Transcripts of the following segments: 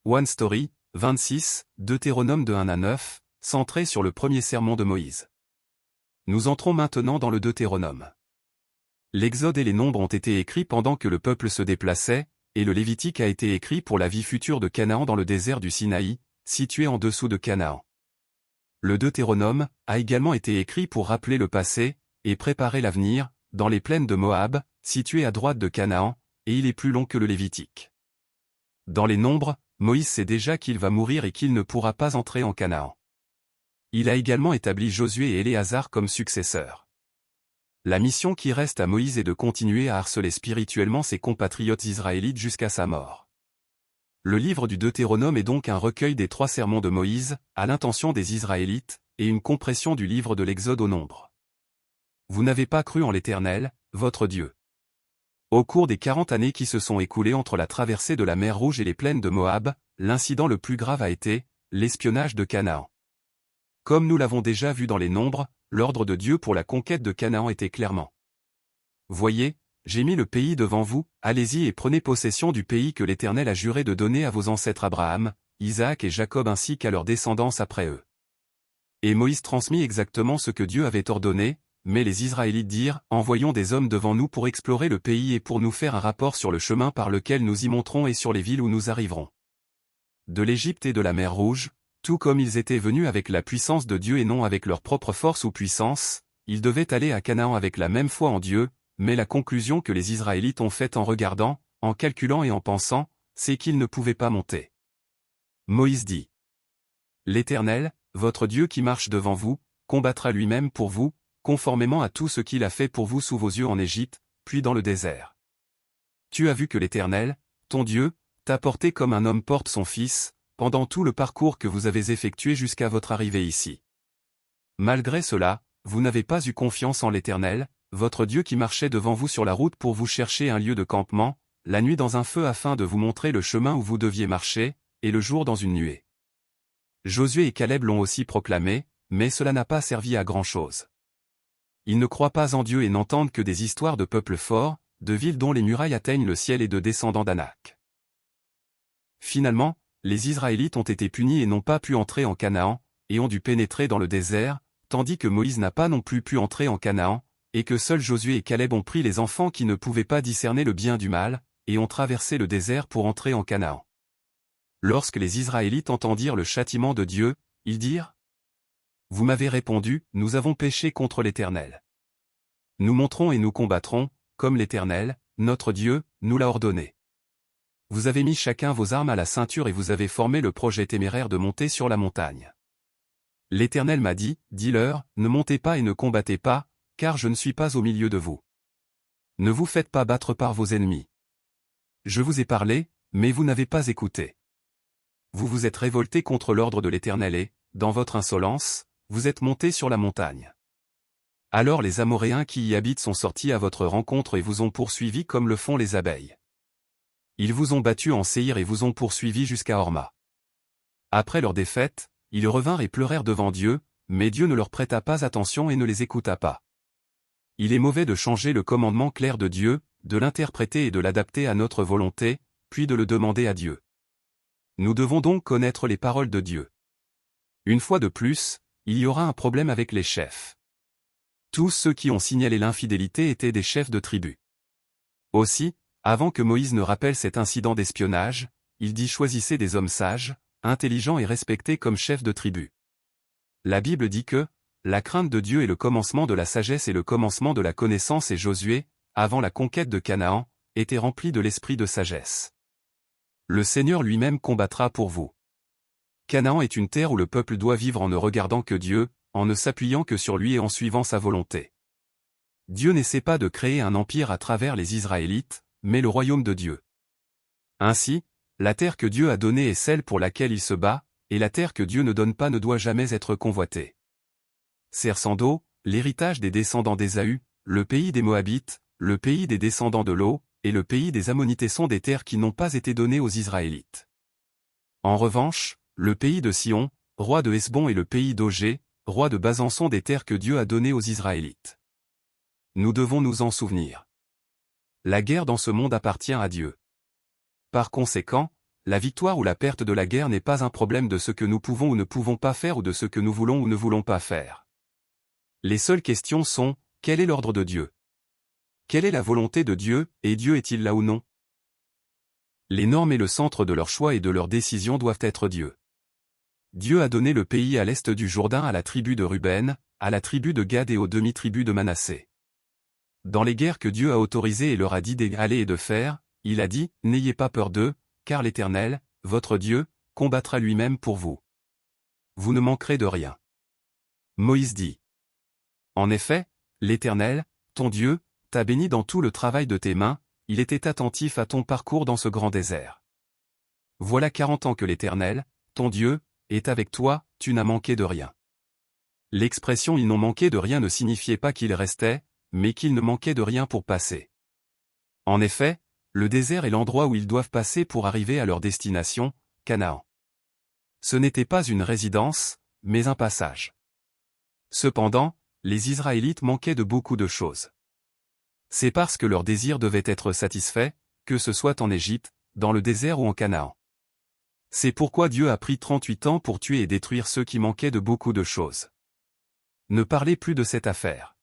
One Story, 26, Deutéronome de 1 à 9, centré sur le premier sermon de Moïse. Nous entrons maintenant dans le Deutéronome. L'Exode et les Nombres ont été écrits pendant que le peuple se déplaçait, et le Lévitique a été écrit pour la vie future de Canaan dans le désert du Sinaï, situé en dessous de Canaan. Le Deutéronome a également été écrit pour rappeler le passé et préparer l'avenir, dans les plaines de Moab, situées à droite de Canaan, et il est plus long que le Lévitique. Dans les Nombres, Moïse sait déjà qu'il va mourir et qu'il ne pourra pas entrer en Canaan. Il a également établi Josué et Éléazar comme successeurs. La mission qui reste à Moïse est de continuer à harceler spirituellement ses compatriotes israélites jusqu'à sa mort. Le livre du Deutéronome est donc un recueil des 3 sermons de Moïse, à l'intention des Israélites, et une compression du livre de l'Exode aux Nombres. Vous n'avez pas cru en l'Éternel, votre Dieu. Au cours des 40 années qui se sont écoulées entre la traversée de la mer Rouge et les plaines de Moab, l'incident le plus grave a été l'espionnage de Canaan. Comme nous l'avons déjà vu dans les Nombres, l'ordre de Dieu pour la conquête de Canaan était clairement: Voyez, j'ai mis le pays devant vous, allez-y et prenez possession du pays que l'Éternel a juré de donner à vos ancêtres Abraham, Isaac et Jacob ainsi qu'à leur descendance après eux. Et Moïse transmit exactement ce que Dieu avait ordonné, mais les Israélites dirent: Envoyons des hommes devant nous pour explorer le pays et pour nous faire un rapport sur le chemin par lequel nous y monterons et sur les villes où nous arriverons. De l'Égypte et de la mer Rouge, tout comme ils étaient venus avec la puissance de Dieu et non avec leur propre force ou puissance, ils devaient aller à Canaan avec la même foi en Dieu, mais la conclusion que les Israélites ont faite en regardant, en calculant et en pensant, c'est qu'ils ne pouvaient pas monter. Moïse dit: L'Éternel, votre Dieu qui marche devant vous, combattra lui-même pour vous, conformément à tout ce qu'il a fait pour vous sous vos yeux en Égypte, puis dans le désert. Tu as vu que l'Éternel, ton Dieu, t'a porté comme un homme porte son fils, pendant tout le parcours que vous avez effectué jusqu'à votre arrivée ici. Malgré cela, vous n'avez pas eu confiance en l'Éternel, votre Dieu qui marchait devant vous sur la route pour vous chercher un lieu de campement, la nuit dans un feu afin de vous montrer le chemin où vous deviez marcher, et le jour dans une nuée. Josué et Caleb l'ont aussi proclamé, mais cela n'a pas servi à grand-chose. Ils ne croient pas en Dieu et n'entendent que des histoires de peuples forts, de villes dont les murailles atteignent le ciel et de descendants d'Anak. Finalement, les Israélites ont été punis et n'ont pas pu entrer en Canaan, et ont dû pénétrer dans le désert, tandis que Moïse n'a pas non plus pu entrer en Canaan, et que seuls Josué et Caleb ont pris les enfants qui ne pouvaient pas discerner le bien du mal, et ont traversé le désert pour entrer en Canaan. Lorsque les Israélites entendirent le châtiment de Dieu, ils dirent: Vous m'avez répondu, nous avons péché contre l'Éternel. Nous monterons et nous combattrons, comme l'Éternel, notre Dieu, nous l'a ordonné. Vous avez mis chacun vos armes à la ceinture et vous avez formé le projet téméraire de monter sur la montagne. L'Éternel m'a dit, dis-leur, ne montez pas et ne combattez pas, car je ne suis pas au milieu de vous. Ne vous faites pas battre par vos ennemis. Je vous ai parlé, mais vous n'avez pas écouté. Vous vous êtes révoltés contre l'ordre de l'Éternel et, dans votre insolence, vous êtes montés sur la montagne. Alors les Amoréens qui y habitent sont sortis à votre rencontre et vous ont poursuivi comme le font les abeilles. Ils vous ont battu en Séhir et vous ont poursuivi jusqu'à Horma. Après leur défaite, ils revinrent et pleurèrent devant Dieu, mais Dieu ne leur prêta pas attention et ne les écouta pas. Il est mauvais de changer le commandement clair de Dieu, de l'interpréter et de l'adapter à notre volonté, puis de le demander à Dieu. Nous devons donc connaître les paroles de Dieu. Une fois de plus, il y aura un problème avec les chefs. Tous ceux qui ont signalé l'infidélité étaient des chefs de tribu. Aussi, avant que Moïse ne rappelle cet incident d'espionnage, il dit: choisissez des hommes sages, intelligents et respectés comme chefs de tribu. La Bible dit que la crainte de Dieu est le commencement de la sagesse et le commencement de la connaissance, et Josué, avant la conquête de Canaan, était rempli de l'esprit de sagesse. Le Seigneur lui-même combattra pour vous. Canaan est une terre où le peuple doit vivre en ne regardant que Dieu, en ne s'appuyant que sur lui et en suivant sa volonté. Dieu n'essaie pas de créer un empire à travers les Israélites, mais le royaume de Dieu. Ainsi, la terre que Dieu a donnée est celle pour laquelle il se bat, et la terre que Dieu ne donne pas ne doit jamais être convoitée. Sersando, l'héritage des descendants d'Ésaü, le pays des Moabites, le pays des descendants de Lot, et le pays des Ammonites sont des terres qui n'ont pas été données aux Israélites. En revanche, le pays de Sion, roi de Hesbon, et le pays d'Ogé, roi de Basan sont des terres que Dieu a données aux Israélites. Nous devons nous en souvenir. La guerre dans ce monde appartient à Dieu. Par conséquent, la victoire ou la perte de la guerre n'est pas un problème de ce que nous pouvons ou ne pouvons pas faire ou de ce que nous voulons ou ne voulons pas faire. Les seules questions sont, quel est l'ordre de Dieu? Quelle est la volonté de Dieu, et Dieu est-il là ou non? Les normes et le centre de leur choix et de leurs décisions doivent être Dieu. Dieu a donné le pays à l'est du Jourdain à la tribu de Ruben, à la tribu de Gad et aux demi-tribus de Manassé. Dans les guerres que Dieu a autorisées et leur a dit d'aller et de faire, il a dit, n'ayez pas peur d'eux, car l'Éternel, votre Dieu, combattra lui-même pour vous. Vous ne manquerez de rien. Moïse dit. En effet, l'Éternel, ton Dieu, t'a béni dans tout le travail de tes mains, il était attentif à ton parcours dans ce grand désert. Voilà 40 ans que l'Éternel, ton Dieu, est avec toi, tu n'as manqué de rien. L'expression « ils n'ont manqué de rien » ne signifiait pas qu'ils restaient, mais qu'ils ne manquaient de rien pour passer. En effet, le désert est l'endroit où ils doivent passer pour arriver à leur destination, Canaan. Ce n'était pas une résidence, mais un passage. Cependant, les Israélites manquaient de beaucoup de choses. C'est parce que leur désir devait être satisfait, que ce soit en Égypte, dans le désert ou en Canaan. C'est pourquoi Dieu a pris 38 ans pour tuer et détruire ceux qui manquaient de beaucoup de choses. Ne parlez plus de cette affaire.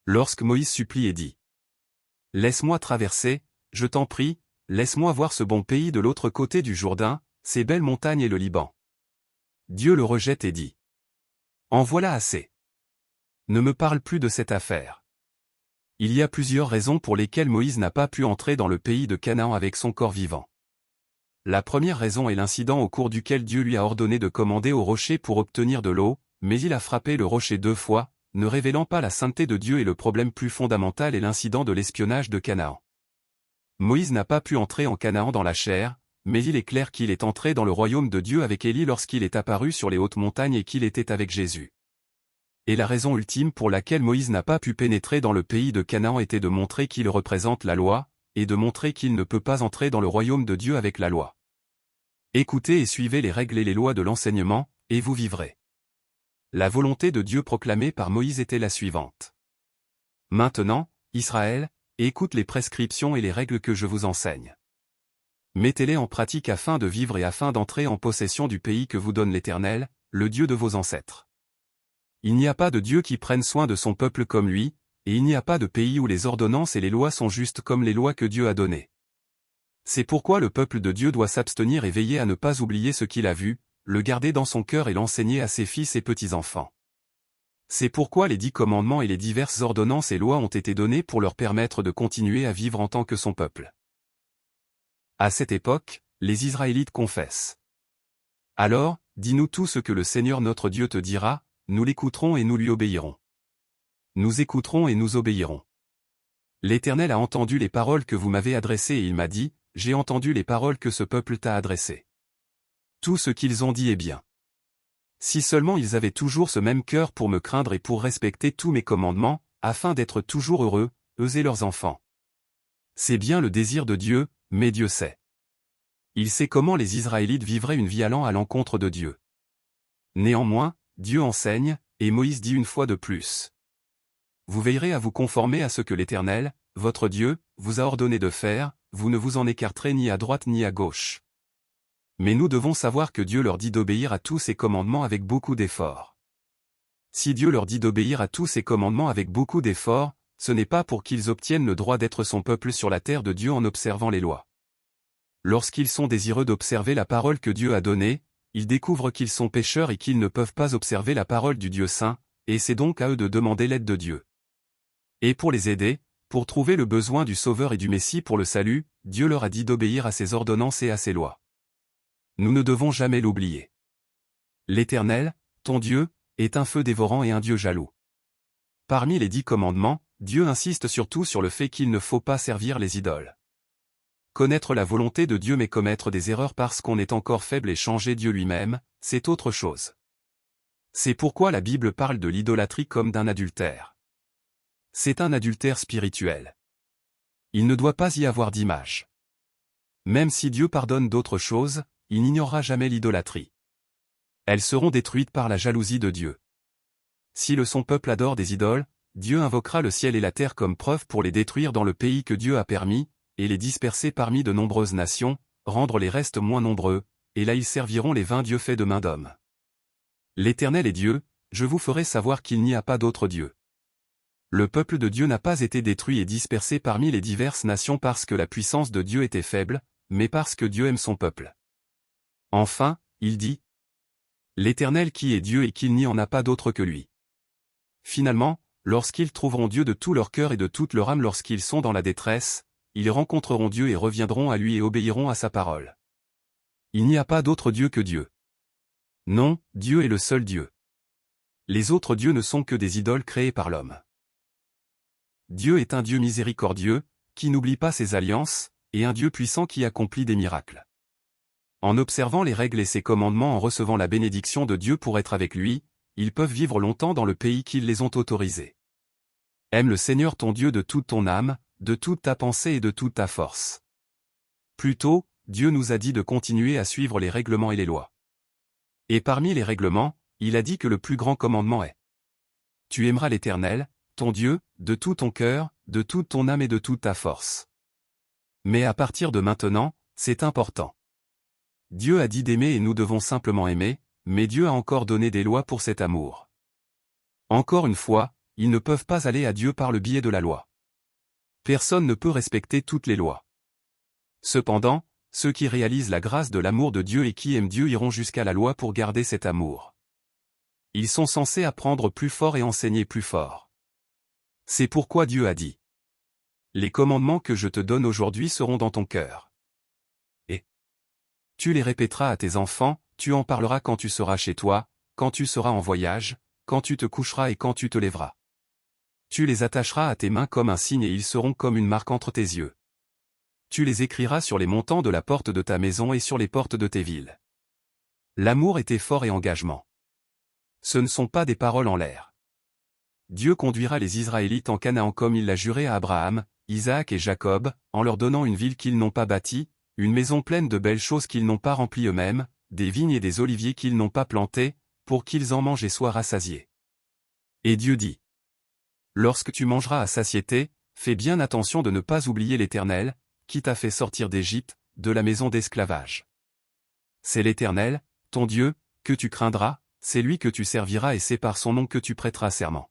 Lorsque Moïse supplie et dit « Laisse-moi traverser, je t'en prie, laisse-moi voir ce bon pays de l'autre côté du Jourdain, ces belles montagnes et le Liban. » Dieu le rejette et dit « En voilà assez. Ne me parle plus de cette affaire. » Il y a plusieurs raisons pour lesquelles Moïse n'a pas pu entrer dans le pays de Canaan avec son corps vivant. La première raison est l'incident au cours duquel Dieu lui a ordonné de commander au rocher pour obtenir de l'eau, mais il a frappé le rocher 2 fois, ne révélant pas la sainteté de Dieu, et le problème plus fondamental est l'incident de l'espionnage de Canaan. Moïse n'a pas pu entrer en Canaan dans la chair, mais il est clair qu'il est entré dans le royaume de Dieu avec Élie lorsqu'il est apparu sur les hautes montagnes et qu'il était avec Jésus. Et la raison ultime pour laquelle Moïse n'a pas pu pénétrer dans le pays de Canaan était de montrer qu'il représente la loi, et de montrer qu'il ne peut pas entrer dans le royaume de Dieu avec la loi. Écoutez et suivez les règles et les lois de l'enseignement, et vous vivrez. La volonté de Dieu proclamée par Moïse était la suivante. Maintenant, Israël, écoute les prescriptions et les règles que je vous enseigne. Mettez-les en pratique afin de vivre et afin d'entrer en possession du pays que vous donne l'Éternel, le Dieu de vos ancêtres. Il n'y a pas de Dieu qui prenne soin de son peuple comme lui, et il n'y a pas de pays où les ordonnances et les lois sont justes comme les lois que Dieu a données. C'est pourquoi le peuple de Dieu doit s'abstenir et veiller à ne pas oublier ce qu'il a vu, le garder dans son cœur et l'enseigner à ses fils et petits-enfants. C'est pourquoi les 10 commandements et les diverses ordonnances et lois ont été donnés pour leur permettre de continuer à vivre en tant que son peuple. À cette époque, les Israélites confessent. Alors, dis-nous tout ce que le Seigneur notre Dieu te dira, nous l'écouterons et nous lui obéirons. Nous écouterons et nous obéirons. L'Éternel a entendu les paroles que vous m'avez adressées et il m'a dit, j'ai entendu les paroles que ce peuple t'a adressées. Tout ce qu'ils ont dit est bien. Si seulement ils avaient toujours ce même cœur pour me craindre et pour respecter tous mes commandements, afin d'être toujours heureux, eux et leurs enfants. C'est bien le désir de Dieu, mais Dieu sait. Il sait comment les Israélites vivraient une vie allant à l'encontre de Dieu. Néanmoins, Dieu enseigne, et Moïse dit une fois de plus. Vous veillerez à vous conformer à ce que l'Éternel, votre Dieu, vous a ordonné de faire, vous ne vous en écarterez ni à droite ni à gauche. Mais nous devons savoir que Dieu leur dit d'obéir à tous ses commandements avec beaucoup d'efforts. Si Dieu leur dit d'obéir à tous ses commandements avec beaucoup d'efforts, ce n'est pas pour qu'ils obtiennent le droit d'être son peuple sur la terre de Dieu en observant les lois. Lorsqu'ils sont désireux d'observer la parole que Dieu a donnée, ils découvrent qu'ils sont pécheurs et qu'ils ne peuvent pas observer la parole du Dieu saint, et c'est donc à eux de demander l'aide de Dieu. Et pour les aider, pour trouver le besoin du Sauveur et du Messie pour le salut, Dieu leur a dit d'obéir à ses ordonnances et à ses lois. Nous ne devons jamais l'oublier. L'Éternel, ton Dieu, est un feu dévorant et un Dieu jaloux. Parmi les 10 commandements, Dieu insiste surtout sur le fait qu'il ne faut pas servir les idoles. Connaître la volonté de Dieu mais commettre des erreurs parce qu'on est encore faible et changer Dieu lui-même, c'est autre chose. C'est pourquoi la Bible parle de l'idolâtrie comme d'un adultère. C'est un adultère spirituel. Il ne doit pas y avoir d'image. Même si Dieu pardonne d'autres choses, il n'ignorera jamais l'idolâtrie. Elles seront détruites par la jalousie de Dieu. Si son peuple adore des idoles, Dieu invoquera le ciel et la terre comme preuve pour les détruire dans le pays que Dieu a permis, et les disperser parmi de nombreuses nations, rendre les restes moins nombreux, et là ils serviront les 20 dieux faits de main d'homme. L'Éternel est Dieu, je vous ferai savoir qu'il n'y a pas d'autre Dieu. Le peuple de Dieu n'a pas été détruit et dispersé parmi les diverses nations parce que la puissance de Dieu était faible, mais parce que Dieu aime son peuple. Enfin, il dit, l'Éternel qui est Dieu et qu'il n'y en a pas d'autre que lui. Finalement, lorsqu'ils trouveront Dieu de tout leur cœur et de toute leur âme lorsqu'ils sont dans la détresse, ils rencontreront Dieu et reviendront à lui et obéiront à sa parole. Il n'y a pas d'autre Dieu que Dieu. Non, Dieu est le seul Dieu. Les autres dieux ne sont que des idoles créées par l'homme. Dieu est un Dieu miséricordieux, qui n'oublie pas ses alliances, et un Dieu puissant qui accomplit des miracles. En observant les règles et ses commandements en recevant la bénédiction de Dieu pour être avec lui, ils peuvent vivre longtemps dans le pays qu'ils les ont autorisés. Aime le Seigneur ton Dieu de toute ton âme, de toute ta pensée et de toute ta force. Plus tôt, Dieu nous a dit de continuer à suivre les règlements et les lois. Et parmi les règlements, il a dit que le plus grand commandement est: tu aimeras l'Éternel, ton Dieu, de tout ton cœur, de toute ton âme et de toute ta force. Mais à partir de maintenant, c'est important. Dieu a dit d'aimer et nous devons simplement aimer, mais Dieu a encore donné des lois pour cet amour. Encore une fois, ils ne peuvent pas aller à Dieu par le biais de la loi. Personne ne peut respecter toutes les lois. Cependant, ceux qui réalisent la grâce de l'amour de Dieu et qui aiment Dieu iront jusqu'à la loi pour garder cet amour. Ils sont censés apprendre plus fort et enseigner plus fort. C'est pourquoi Dieu a dit: les commandements que je te donne aujourd'hui seront dans ton cœur. Et tu les répéteras à tes enfants, tu en parleras quand tu seras chez toi, quand tu seras en voyage, quand tu te coucheras et quand tu te lèveras. Tu les attacheras à tes mains comme un signe et ils seront comme une marque entre tes yeux. Tu les écriras sur les montants de la porte de ta maison et sur les portes de tes villes. L'amour est effort et engagement. Ce ne sont pas des paroles en l'air. Dieu conduira les Israélites en Canaan comme il l'a juré à Abraham, Isaac et Jacob, en leur donnant une ville qu'ils n'ont pas bâtie, une maison pleine de belles choses qu'ils n'ont pas remplies eux-mêmes, des vignes et des oliviers qu'ils n'ont pas plantés, pour qu'ils en mangent et soient rassasiés. Et Dieu dit: lorsque tu mangeras à satiété, fais bien attention de ne pas oublier l'Éternel, qui t'a fait sortir d'Égypte, de la maison d'esclavage. C'est l'Éternel, ton Dieu, que tu craindras, c'est lui que tu serviras et c'est par son nom que tu prêteras serment.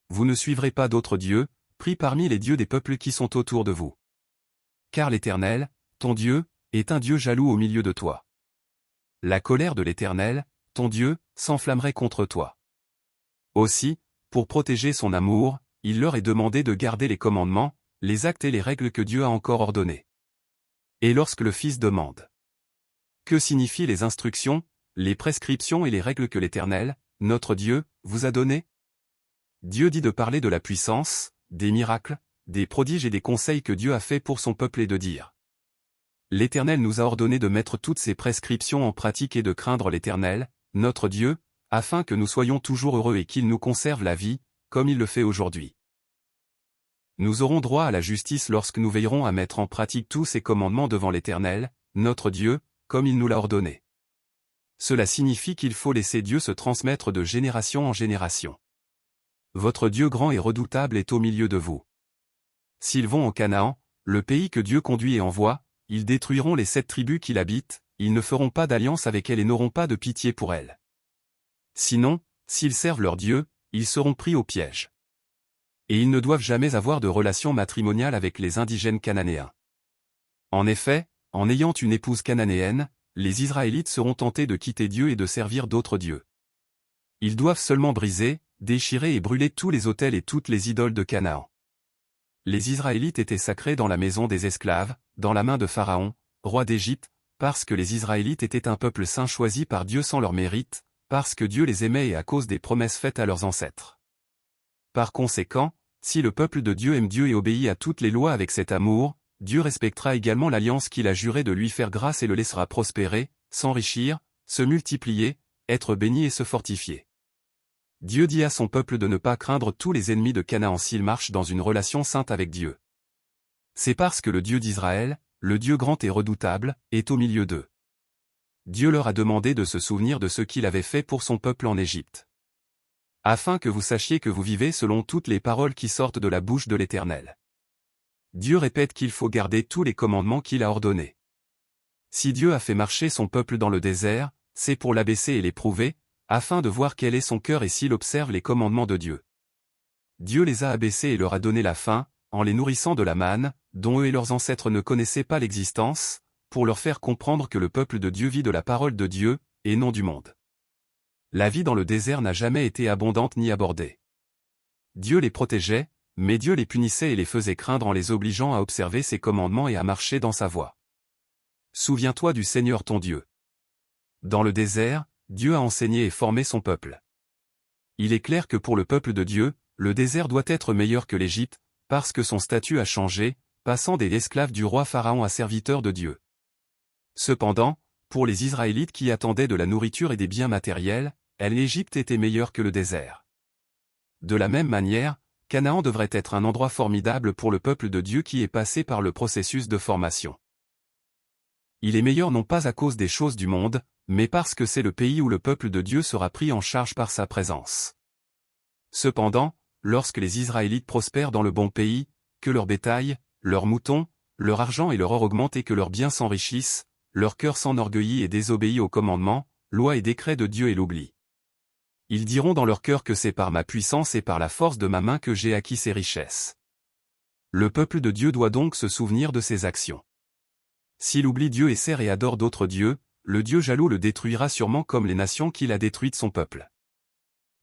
Vous ne suivrez pas d'autres dieux, pris parmi les dieux des peuples qui sont autour de vous. Car l'Éternel, ton Dieu, est un Dieu jaloux au milieu de toi. La colère de l'Éternel, ton Dieu, s'enflammerait contre toi. Aussi, pour protéger son amour, il leur est demandé de garder les commandements, les actes et les règles que Dieu a encore ordonnés. Et lorsque le Fils demande: que signifient les instructions, les prescriptions et les règles que l'Éternel, notre Dieu, vous a données? Dieu dit de parler de la puissance, des miracles, des prodiges et des conseils que Dieu a fait pour son peuple et de dire: l'Éternel nous a ordonné de mettre toutes ces prescriptions en pratique et de craindre l'Éternel, notre Dieu, afin que nous soyons toujours heureux et qu'il nous conserve la vie, comme il le fait aujourd'hui. Nous aurons droit à la justice lorsque nous veillerons à mettre en pratique tous ces commandements devant l'Éternel, notre Dieu, comme il nous l'a ordonné. Cela signifie qu'il faut laisser Dieu se transmettre de génération en génération. Votre Dieu grand et redoutable est au milieu de vous. S'ils vont en Canaan, le pays que Dieu conduit et envoie, ils détruiront les 7 tribus qui l'habitent, ils ne feront pas d'alliance avec elles et n'auront pas de pitié pour elles. Sinon, s'ils servent leur Dieu, ils seront pris au piège. Et ils ne doivent jamais avoir de relation matrimoniale avec les indigènes cananéens. En effet, en ayant une épouse cananéenne, les Israélites seront tentés de quitter Dieu et de servir d'autres dieux. Ils doivent seulement briser, déchirer et brûler tous les autels et toutes les idoles de Canaan. Les Israélites étaient sacrés dans la maison des esclaves, dans la main de Pharaon, roi d'Égypte, parce que les Israélites étaient un peuple saint choisi par Dieu sans leur mérite, parce que Dieu les aimait et à cause des promesses faites à leurs ancêtres. Par conséquent, si le peuple de Dieu aime Dieu et obéit à toutes les lois avec cet amour, Dieu respectera également l'alliance qu'il a juré de lui faire grâce et le laissera prospérer, s'enrichir, se multiplier, être béni et se fortifier. Dieu dit à son peuple de ne pas craindre tous les ennemis de Canaan s'ils marchent dans une relation sainte avec Dieu. C'est parce que le Dieu d'Israël, le Dieu grand et redoutable, est au milieu d'eux. Dieu leur a demandé de se souvenir de ce qu'il avait fait pour son peuple en Égypte. Afin que vous sachiez que vous vivez selon toutes les paroles qui sortent de la bouche de l'Éternel. Dieu répète qu'il faut garder tous les commandements qu'il a ordonnés. Si Dieu a fait marcher son peuple dans le désert, c'est pour l'abaisser et l'éprouver, afin de voir quel est son cœur et s'il observe les commandements de Dieu. Dieu les a abaissés et leur a donné la faim, en les nourrissant de la manne, dont eux et leurs ancêtres ne connaissaient pas l'existence, pour leur faire comprendre que le peuple de Dieu vit de la parole de Dieu, et non du monde. La vie dans le désert n'a jamais été abondante ni abordée. Dieu les protégeait, mais Dieu les punissait et les faisait craindre en les obligeant à observer ses commandements et à marcher dans sa voie. Souviens-toi du Seigneur ton Dieu. Dans le désert, Dieu a enseigné et formé son peuple. Il est clair que pour le peuple de Dieu, le désert doit être meilleur que l'Égypte, parce que son statut a changé, passant des esclaves du roi Pharaon à serviteurs de Dieu. Cependant, pour les Israélites qui attendaient de la nourriture et des biens matériels, l'Égypte était meilleure que le désert. De la même manière, Canaan devrait être un endroit formidable pour le peuple de Dieu qui est passé par le processus de formation. Il est meilleur non pas à cause des choses du monde, mais parce que c'est le pays où le peuple de Dieu sera pris en charge par sa présence. Cependant, lorsque les Israélites prospèrent dans le bon pays, que leur bétail, leurs moutons, leur argent et leur or augmentent et que leurs biens s'enrichissent, leur cœur s'enorgueillit et désobéit aux commandements, lois et décrets de Dieu et l'oublie. Ils diront dans leur cœur que c'est par ma puissance et par la force de ma main que j'ai acquis ces richesses. Le peuple de Dieu doit donc se souvenir de ses actions. S'il oublie Dieu et sert et adore d'autres dieux, le Dieu jaloux le détruira sûrement comme les nations qu'il a détruites son peuple.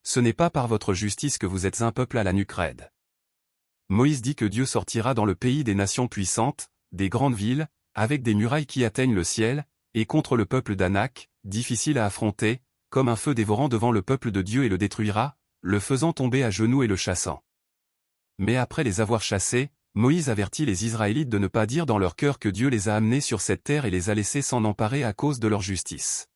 Ce n'est pas par votre justice que vous êtes un peuple à la nuque raide. Moïse dit que Dieu sortira dans le pays des nations puissantes, des grandes villes, avec des murailles qui atteignent le ciel, et contre le peuple d'Anak, difficile à affronter, comme un feu dévorant devant le peuple de Dieu et le détruira, le faisant tomber à genoux et le chassant. Mais après les avoir chassés, Moïse avertit les Israélites de ne pas dire dans leur cœur que Dieu les a amenés sur cette terre et les a laissés s'en emparer à cause de leur justice.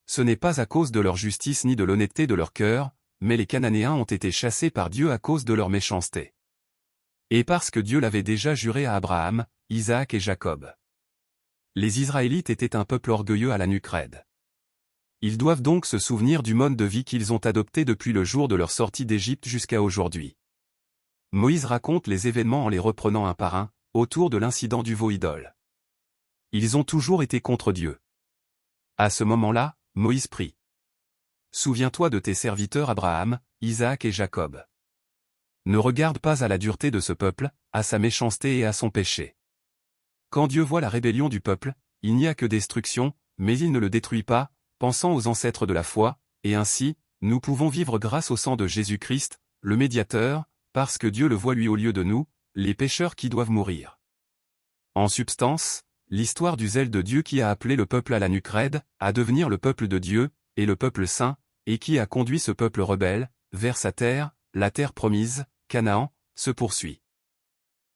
Ce n'est pas à cause de leur justice ni de l'honnêteté de leur cœur, mais les Cananéens ont été chassés par Dieu à cause de leur méchanceté. Et parce que Dieu l'avait déjà juré à Abraham, Isaac et Jacob. Les Israélites étaient un peuple orgueilleux à la nuque raide. Ils doivent donc se souvenir du mode de vie qu'ils ont adopté depuis le jour de leur sortie d'Égypte jusqu'à aujourd'hui. Moïse raconte les événements en les reprenant un par un, autour de l'incident du veau idole. Ils ont toujours été contre Dieu. À ce moment-là, Moïse prie. Souviens-toi de tes serviteurs Abraham, Isaac et Jacob. Ne regarde pas à la dureté de ce peuple, à sa méchanceté et à son péché. Quand Dieu voit la rébellion du peuple, il n'y a que destruction, mais il ne le détruit pas, pensant aux ancêtres de la foi, et ainsi, nous pouvons vivre grâce au sang de Jésus-Christ, le médiateur, parce que Dieu le voit lui au lieu de nous, les pécheurs qui doivent mourir. En substance, l'histoire du zèle de Dieu qui a appelé le peuple à la nuque raide, à devenir le peuple de Dieu, et le peuple saint, et qui a conduit ce peuple rebelle, vers sa terre, la terre promise, Canaan, se poursuit.